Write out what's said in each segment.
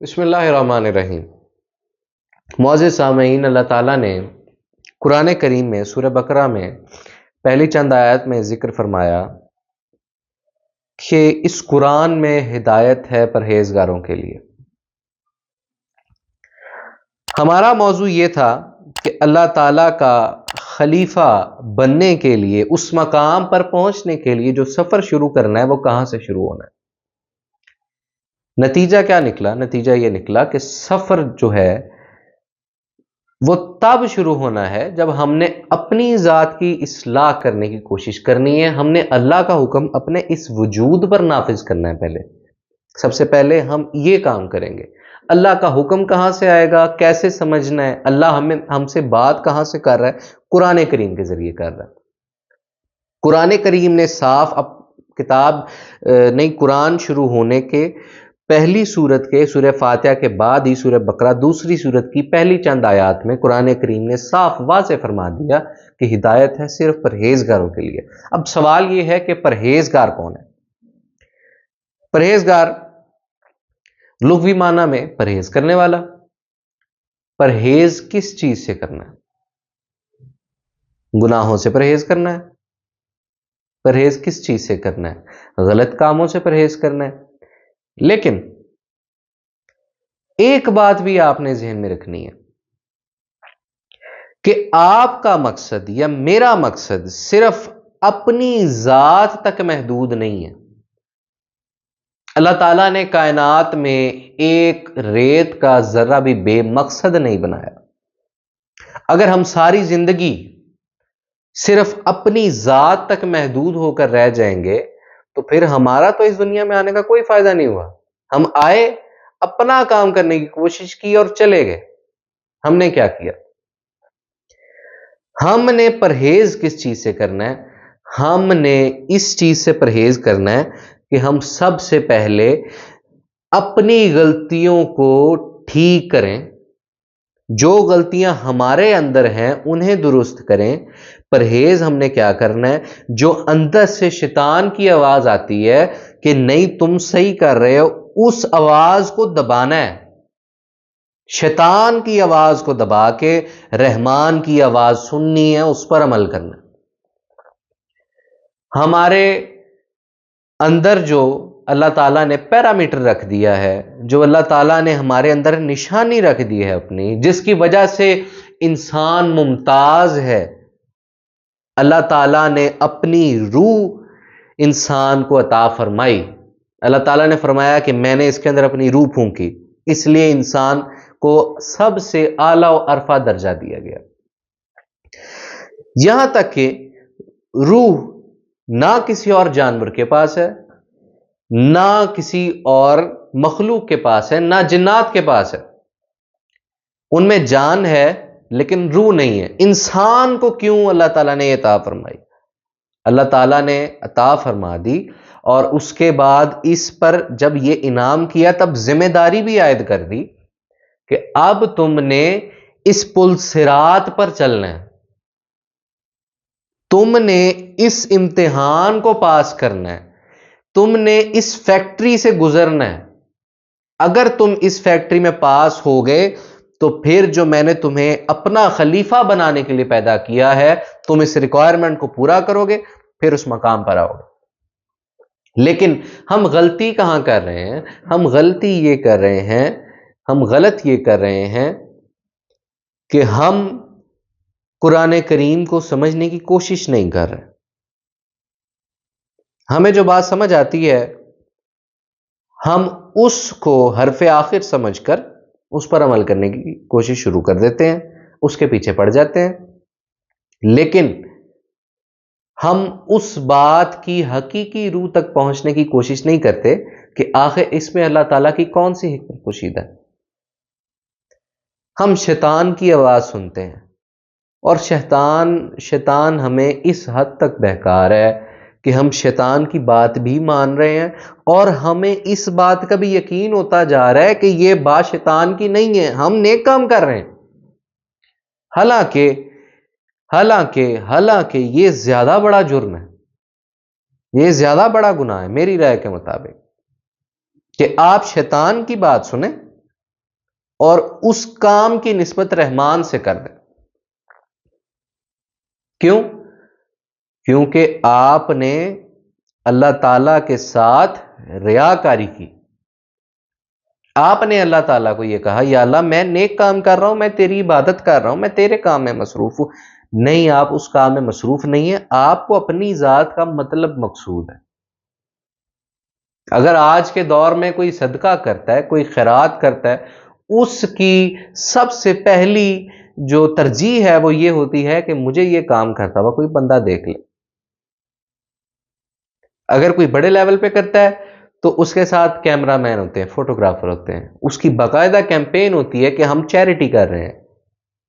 بسم اللہ الرحمن الرحیم۔ معزز سامعین، اللہ تعالیٰ نے قرآن کریم میں سورہ بقرہ میں پہلی چند آیات میں ذکر فرمایا کہ اس قرآن میں ہدایت ہے پرہیزگاروں کے لیے۔ ہمارا موضوع یہ تھا کہ اللہ تعالیٰ کا خلیفہ بننے کے لیے، اس مقام پر پہنچنے کے لیے جو سفر شروع کرنا ہے وہ کہاں سے شروع ہونا ہے۔ نتیجہ کیا نکلا؟ نتیجہ یہ نکلا کہ سفر جو ہے وہ تب شروع ہونا ہے جب ہم نے اپنی ذات کی اصلاح کرنے کی کوشش کرنی ہے۔ ہم نے اللہ کا حکم اپنے اس وجود پر نافذ کرنا ہے۔ پہلے سب سے پہلے ہم یہ کام کریں گے۔ اللہ کا حکم کہاں سے آئے گا، کیسے سمجھنا ہے؟ اللہ ہم سے بات کہاں سے کر رہا ہے؟ قرآن کریم کے ذریعے کر رہا ہے۔ قرآن کریم نے صاف قرآن شروع ہونے کے پہلی سورت کے سورہ فاتحہ کے بعد ہی سورہ بقرہ دوسری سورت کی پہلی چند آیات میں قرآن کریم نے صاف واضح فرما دیا کہ ہدایت ہے صرف پرہیزگاروں کے لیے۔ اب سوال یہ ہے کہ پرہیزگار کون ہے؟ پرہیزگار لغوی معنی میں پرہیز کرنے والا۔ پرہیز کس چیز سے کرنا ہے؟ گناہوں سے پرہیز کرنا ہے۔ پرہیز کس چیز سے کرنا ہے؟ غلط کاموں سے پرہیز کرنا ہے۔ لیکن ایک بات بھی آپ نے ذہن میں رکھنی ہے کہ آپ کا مقصد یا میرا مقصد صرف اپنی ذات تک محدود نہیں ہے۔ اللہ تعالیٰ نے کائنات میں ایک ریت کا ذرہ بھی بے مقصد نہیں بنایا۔ اگر ہم ساری زندگی صرف اپنی ذات تک محدود ہو کر رہ جائیں گے تو پھر ہمارا تو اس دنیا میں آنے کا کوئی فائدہ نہیں ہوا۔ ہم آئے، اپنا کام کرنے کی کوشش کی اور چلے گئے۔ ہم نے کیا کیا؟ ہم نے پرہیز کس چیز سے کرنا ہے؟ ہم نے اس چیز سے پرہیز کرنا ہے کہ ہم سب سے پہلے اپنی غلطیوں کو ٹھیک کریں، جو غلطیاں ہمارے اندر ہیں انہیں درست کریں۔ پرہیز ہم نے کیا کرنا ہے؟ جو اندر سے شیطان کی آواز آتی ہے کہ نہیں تم صحیح کر رہے ہو، اس آواز کو دبانا ہے۔ شیطان کی آواز کو دبا کے رحمان کی آواز سننی ہے، اس پر عمل کرنا ہے۔ ہمارے اندر جو اللہ تعالیٰ نے پیرامیٹر رکھ دیا ہے، جو اللہ تعالیٰ نے ہمارے اندر نشانی رکھ دی ہے اپنی، جس کی وجہ سے انسان ممتاز ہے، اللہ تعالیٰ نے اپنی روح انسان کو عطا فرمائی۔ اللہ تعالیٰ نے فرمایا کہ میں نے اس کے اندر اپنی روح پھونکی، اس لیے انسان کو سب سے اعلیٰ و عرفہ درجہ دیا گیا۔ یہاں تک کہ روح نہ کسی اور جانور کے پاس ہے، نہ کسی اور مخلوق کے پاس ہے، نہ جنات کے پاس ہے۔ ان میں جان ہے لیکن روح نہیں ہے۔ انسان کو کیوں اللہ تعالیٰ نے یہ عطا فرمائی؟ اللہ تعالیٰ نے عطا فرما دی اور اس کے بعد اس پر جب یہ انعام کیا تب ذمہ داری بھی عائد کر دی کہ اب تم نے اس پل صراط پر چلنا ہے، تم نے اس امتحان کو پاس کرنا ہے، تم نے اس فیکٹری سے گزرنا ہے۔ اگر تم اس فیکٹری میں پاس ہو گئے تو پھر جو میں نے تمہیں اپنا خلیفہ بنانے کے لیے پیدا کیا ہے، تم اس ریکوائرمنٹ کو پورا کرو گے، پھر اس مقام پر آؤ گے۔ لیکن ہم غلطی کہاں کر رہے ہیں؟ ہم غلط یہ کر رہے ہیں کہ ہم قرآن کریم کو سمجھنے کی کوشش نہیں کر رہے۔ ہمیں جو بات سمجھ آتی ہے ہم اس کو حرف آخر سمجھ کر اس پر عمل کرنے کی کوشش شروع کر دیتے ہیں، اس کے پیچھے پڑ جاتے ہیں، لیکن ہم اس بات کی حقیقی روح تک پہنچنے کی کوشش نہیں کرتے کہ آخر اس میں اللہ تعالیٰ کی کون سی حکمت پوشیدہ ہے۔ ہم شیطان کی آواز سنتے ہیں اور شیطان ہمیں اس حد تک بہکا رہا ہے کہ ہم شیطان کی بات بھی مان رہے ہیں اور ہمیں اس بات کا بھی یقین ہوتا جا رہا ہے کہ یہ بات شیطان کی نہیں ہے، ہم نیک کام کر رہے ہیں۔ حالانکہ یہ زیادہ بڑا جرم ہے، یہ زیادہ بڑا گناہ ہے میری رائے کے مطابق کہ آپ شیطان کی بات سنیں اور اس کام کی نسبت رحمان سے کر دیں. کیوں؟ کیونکہ آپ نے اللہ تعالی کے ساتھ ریاکاری کی. آپ نے اللہ تعالیٰ کو یہ کہا یا اللہ میں نیک کام کر رہا ہوں، میں تیری عبادت کر رہا ہوں، میں تیرے کام میں مصروف ہوں. نہیں، آپ اس کام میں مصروف نہیں ہیں، آپ کو اپنی ذات کا مطلب مقصود ہے. اگر آج کے دور میں کوئی صدقہ کرتا ہے، کوئی خیرات کرتا ہے، اس کی سب سے پہلی جو ترجیح ہے وہ یہ ہوتی ہے کہ مجھے یہ کام کرتا ہوا کوئی بندہ دیکھ لے. اگر کوئی بڑے لیول پہ کرتا ہے تو اس کے ساتھ کیمرہ مین ہوتے ہیں، فوٹوگرافر ہوتے ہیں، اس کی باقاعدہ کیمپین ہوتی ہے کہ ہم چیریٹی کر رہے ہیں.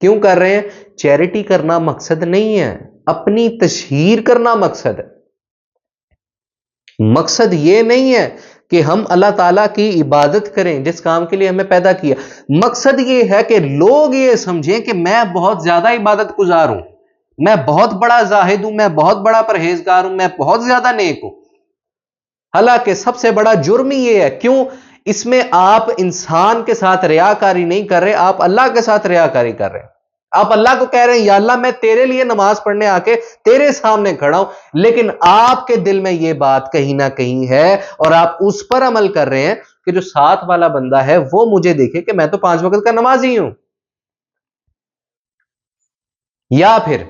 کیوں کر رہے ہیں؟ چیریٹی کرنا مقصد نہیں ہے، اپنی تشہیر کرنا مقصد ہے. مقصد یہ نہیں ہے کہ ہم اللہ تعالیٰ کی عبادت کریں جس کام کے لیے ہمیں پیدا کیا. مقصد یہ ہے کہ لوگ یہ سمجھیں کہ میں بہت زیادہ عبادت گزار ہوں، میں بہت بڑا زاہد ہوں، میں بہت بڑا پرہیزگار ہوں، میں بہت زیادہ نیک ہوں. حالانکہ سب سے بڑا جرم یہ ہے. کیوں؟ اس میں آپ انسان کے ساتھ ریاکاری نہیں کر رہے، آپ اللہ کے ساتھ ریاکاری کر رہے ہیں. آپ اللہ کو کہہ رہے ہیں یا اللہ میں تیرے لیے نماز پڑھنے آ کے تیرے سامنے کھڑا ہوں، لیکن آپ کے دل میں یہ بات کہیں نہ کہیں ہے اور آپ اس پر عمل کر رہے ہیں کہ جو ساتھ والا بندہ ہے وہ مجھے دیکھے کہ میں تو 5 وقت کا نمازی ہوں. یا پھر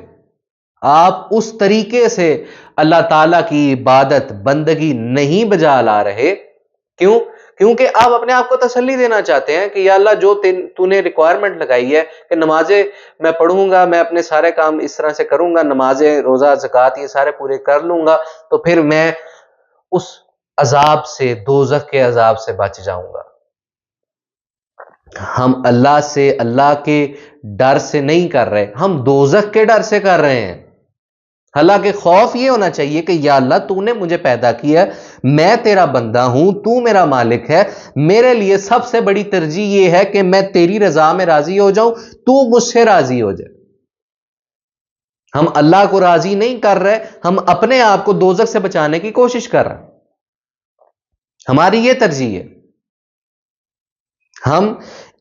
آپ اس طریقے سے اللہ تعالیٰ کی عبادت بندگی نہیں بجا لا رہے. کیوں؟ کیونکہ آپ اپنے آپ کو تسلی دینا چاہتے ہیں کہ یا اللہ جو تو نے ریکوائرمنٹ لگائی ہے کہ نمازیں میں پڑھوں گا، میں اپنے سارے کام اس طرح سے کروں گا، نمازیں، روزہ، زکوٰۃ یہ سارے پورے کر لوں گا، تو پھر میں اس عذاب سے، دوزخ کے عذاب سے بچ جاؤں گا. ہم اللہ سے، اللہ کے ڈر سے نہیں کر رہے، ہم دوزخ کے ڈر سے کر رہے ہیں. حالانکہ خوف یہ ہونا چاہیے کہ یا اللہ تو نے مجھے پیدا کیا، میں تیرا بندہ ہوں، تو میرا مالک ہے، میرے لیے سب سے بڑی ترجیح یہ ہے کہ میں تیری رضا میں راضی ہو جاؤں، تو مجھ سے راضی ہو جائے. ہم اللہ کو راضی نہیں کر رہے، ہم اپنے آپ کو دوزخ سے بچانے کی کوشش کر رہے ہیں. ہماری یہ ترجیح ہے. ہم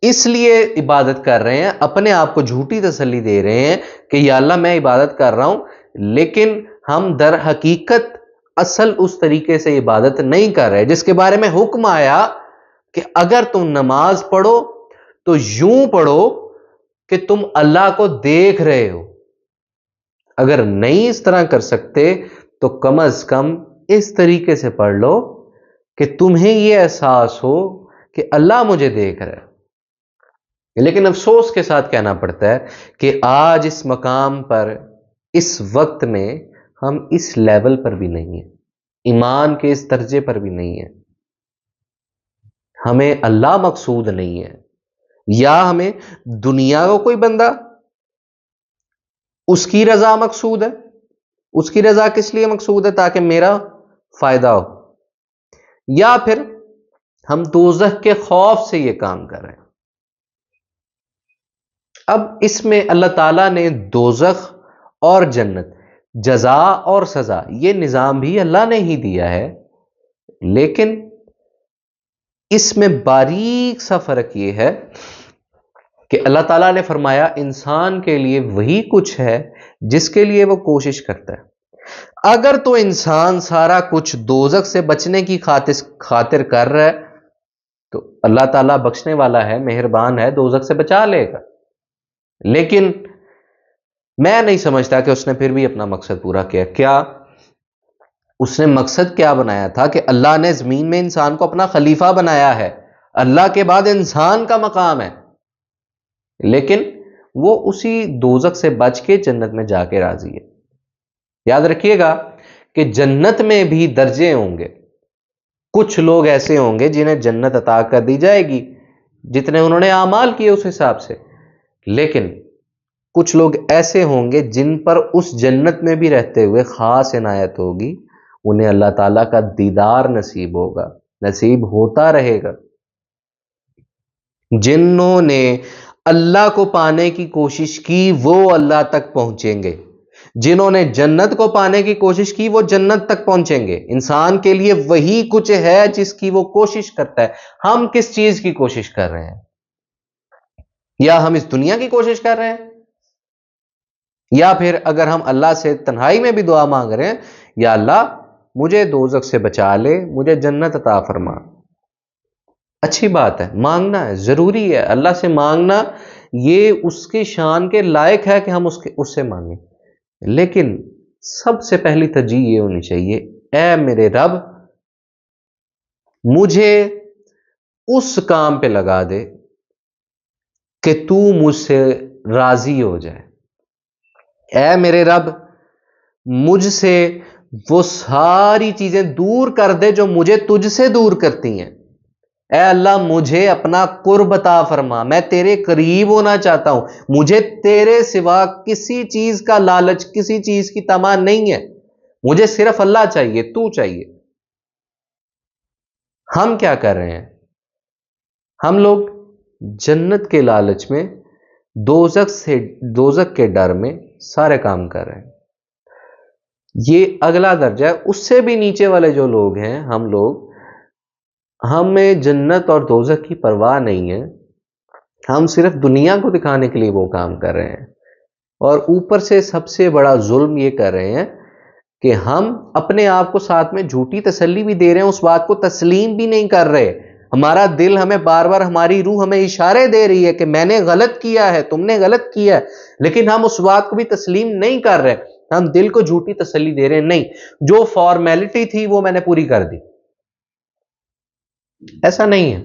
اس لیے عبادت کر رہے ہیں، اپنے آپ کو جھوٹی تسلی دے رہے ہیں کہ یا اللہ میں عبادت کر رہا ہوں، لیکن ہم در حقیقت اصل اس طریقے سے عبادت نہیں کر رہے جس کے بارے میں حکم آیا کہ اگر تم نماز پڑھو تو یوں پڑھو کہ تم اللہ کو دیکھ رہے ہو. اگر نہیں اس طرح کر سکتے تو کم از کم اس طریقے سے پڑھ لو کہ تمہیں یہ احساس ہو کہ اللہ مجھے دیکھ رہا ہے. لیکن افسوس کے ساتھ کہنا پڑتا ہے کہ آج اس مقام پر، اس وقت میں ہم اس لیول پر بھی نہیں ہیں، ایمان کے اس درجے پر بھی نہیں ہیں. ہمیں اللہ مقصود نہیں ہے، یا ہمیں دنیا کو کوئی بندہ اس کی رضا مقصود ہے. اس کی رضا کس لیے مقصود ہے؟ تاکہ میرا فائدہ ہو. یا پھر ہم دوزخ کے خوف سے یہ کام کر رہے ہیں. اب اس میں اللہ تعالیٰ نے دوزخ اور جنت، جزا اور سزا، یہ نظام بھی اللہ نے ہی دیا ہے، لیکن اس میں باریک سا فرق یہ ہے کہ اللہ تعالیٰ نے فرمایا انسان کے لیے وہی کچھ ہے جس کے لیے وہ کوشش کرتا ہے. اگر تو انسان سارا کچھ دوزخ سے بچنے کی خاطر کر رہا ہے تو اللہ تعالیٰ بخشنے والا ہے، مہربان ہے، دوزخ سے بچا لے گا. لیکن میں نہیں سمجھتا کہ اس نے پھر بھی اپنا مقصد پورا کیا. کیا اس نے مقصد کیا بنایا تھا؟ کہ اللہ نے زمین میں انسان کو اپنا خلیفہ بنایا ہے، اللہ کے بعد انسان کا مقام ہے، لیکن وہ اسی دوزخ سے بچ کے جنت میں جا کے راضی ہے. یاد رکھیے گا کہ جنت میں بھی درجے ہوں گے. کچھ لوگ ایسے ہوں گے جنہیں جنت عطا کر دی جائے گی جتنے انہوں نے اعمال کیے اس حساب سے، لیکن کچھ لوگ ایسے ہوں گے جن پر اس جنت میں بھی رہتے ہوئے خاص عنایت ہوگی، انہیں اللہ تعالیٰ کا دیدار نصیب ہوگا، نصیب ہوتا رہے گا. جنہوں نے اللہ کو پانے کی کوشش کی وہ اللہ تک پہنچیں گے، جنہوں نے جنت کو پانے کی کوشش کی وہ جنت تک پہنچیں گے. انسان کے لیے وہی کچھ ہے جس کی وہ کوشش کرتا ہے. ہم کس چیز کی کوشش کر رہے ہیں؟ یا ہم اس دنیا کی کوشش کر رہے ہیں، یا پھر اگر ہم اللہ سے تنہائی میں بھی دعا مانگ رہے ہیں، یا اللہ مجھے دوزخ سے بچا لے، مجھے جنت عطا فرما، اچھی بات ہے، مانگنا ہے، ضروری ہے، اللہ سے مانگنا یہ اس کی شان کے لائق ہے کہ ہم اس سے مانگیں، لیکن سب سے پہلی ترجیح یہ ہونی چاہیے، اے میرے رب مجھے اس کام پہ لگا دے کہ تو مجھ سے راضی ہو جائے، اے میرے رب مجھ سے وہ ساری چیزیں دور کر دے جو مجھے تجھ سے دور کرتی ہیں، اے اللہ مجھے اپنا قرب عطا فرما، میں تیرے قریب ہونا چاہتا ہوں، مجھے تیرے سوا کسی چیز کا لالچ، کسی چیز کی طمع نہیں ہے، مجھے صرف اللہ چاہیے، تو چاہیے۔ ہم کیا کر رہے ہیں؟ ہم لوگ جنت کے لالچ میں، دوزخ کے ڈر میں سارے کام کر رہے ہیں، یہ اگلا درجہ ہے۔ اس سے بھی نیچے والے جو لوگ ہیں، ہم لوگ، ہمیں جنت اور دوزخ کی پرواہ نہیں ہے، ہم صرف دنیا کو دکھانے کے لیے وہ کام کر رہے ہیں، اور اوپر سے سب سے بڑا ظلم یہ کر رہے ہیں کہ ہم اپنے آپ کو ساتھ میں جھوٹی تسلی بھی دے رہے ہیں، اس بات کو تسلیم بھی نہیں کر رہے۔ ہمارا دل ہمیں بار بار، ہماری روح ہمیں اشارے دے رہی ہے کہ میں نے غلط کیا ہے، تم نے غلط کیا ہے، لیکن ہم اس بات کو بھی تسلیم نہیں کر رہے، ہم دل کو جھوٹی تسلی دے رہے ہیں، نہیں جو فارمیلٹی تھی وہ میں نے پوری کر دی۔ ایسا نہیں ہے،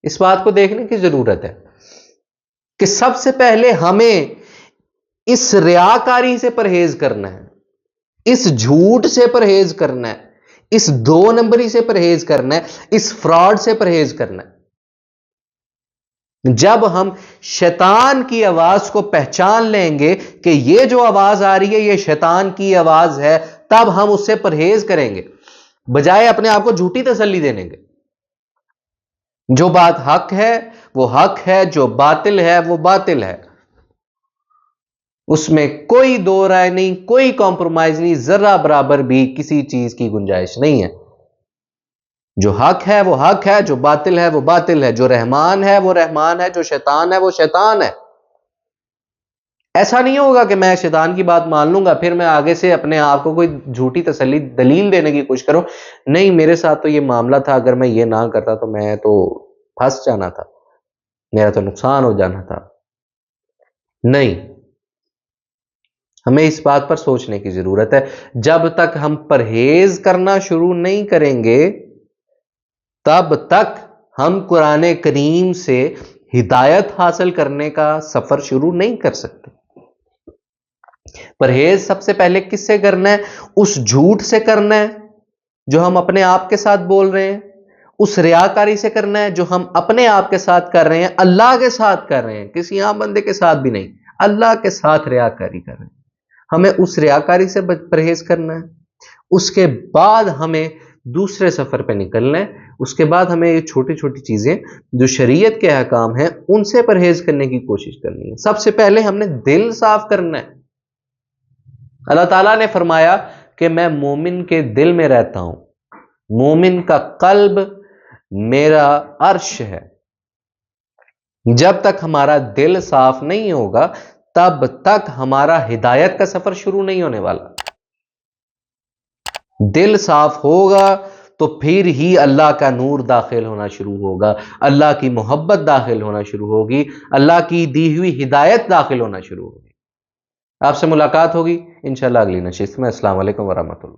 اس بات کو دیکھنے کی ضرورت ہے کہ سب سے پہلے ہمیں اس ریاکاری سے پرہیز کرنا ہے، اس جھوٹ سے پرہیز کرنا ہے، اس دو نمبری سے پرہیز کرنا ہے، اس فراڈ سے پرہیز کرنا ہے۔ جب ہم شیطان کی آواز کو پہچان لیں گے کہ یہ جو آواز آ رہی ہے یہ شیطان کی آواز ہے، تب ہم اس سے پرہیز کریں گے، بجائے اپنے آپ کو جھوٹی تسلی دینے کے۔ جو بات حق ہے وہ حق ہے، جو باطل ہے وہ باطل ہے، اس میں کوئی دو رائے نہیں، کوئی کمپرومائز نہیں، ذرہ برابر بھی کسی چیز کی گنجائش نہیں ہے۔ جو حق ہے وہ حق ہے، جو باطل ہے وہ باطل ہے، جو رحمان ہے وہ رحمان ہے، جو شیطان ہے وہ شیطان ہے۔ ایسا نہیں ہوگا کہ میں شیطان کی بات مان لوں گا پھر میں آگے سے اپنے آپ کو کوئی جھوٹی تسلی دلیل دینے کی کوشش کروں، نہیں میرے ساتھ تو یہ معاملہ تھا، اگر میں یہ نہ کرتا تو میں تو پھنس جانا تھا، میرا تو نقصان ہو جانا تھا۔ نہیں، ہمیں اس بات پر سوچنے کی ضرورت ہے۔ جب تک ہم پرہیز کرنا شروع نہیں کریں گے تب تک ہم قرآن کریم سے ہدایت حاصل کرنے کا سفر شروع نہیں کر سکتے۔ پرہیز سب سے پہلے کس سے کرنا ہے؟ اس جھوٹ سے کرنا ہے جو ہم اپنے آپ کے ساتھ بول رہے ہیں، اس ریاکاری سے کرنا ہے جو ہم اپنے آپ کے ساتھ کر رہے ہیں، اللہ کے ساتھ کر رہے ہیں، کسی عام بندے کے ساتھ بھی نہیں، اللہ کے ساتھ ریاکاری کر رہے ہیں۔ ہمیں اس ریاکاری سے پرہیز کرنا ہے، اس کے بعد ہمیں دوسرے سفر پہ نکلنا ہے، اس کے بعد ہمیں یہ چھوٹی چھوٹی چیزیں جو شریعت کے احکام ہیں ان سے پرہیز کرنے کی کوشش کرنی ہے۔ سب سے پہلے ہم نے دل صاف کرنا ہے۔ اللہ تعالیٰ نے فرمایا کہ میں مومن کے دل میں رہتا ہوں، مومن کا قلب میرا عرش ہے۔ جب تک ہمارا دل صاف نہیں ہوگا تب تک ہمارا ہدایت کا سفر شروع نہیں ہونے والا۔ دل صاف ہوگا تو پھر ہی اللہ کا نور داخل ہونا شروع ہوگا، اللہ کی محبت داخل ہونا شروع ہوگی، اللہ کی دی ہوئی ہدایت داخل ہونا شروع ہوگی۔ آپ سے ملاقات ہوگی انشاءاللہ اگلی نشست میں۔ السلام علیکم ورحمۃ اللہ۔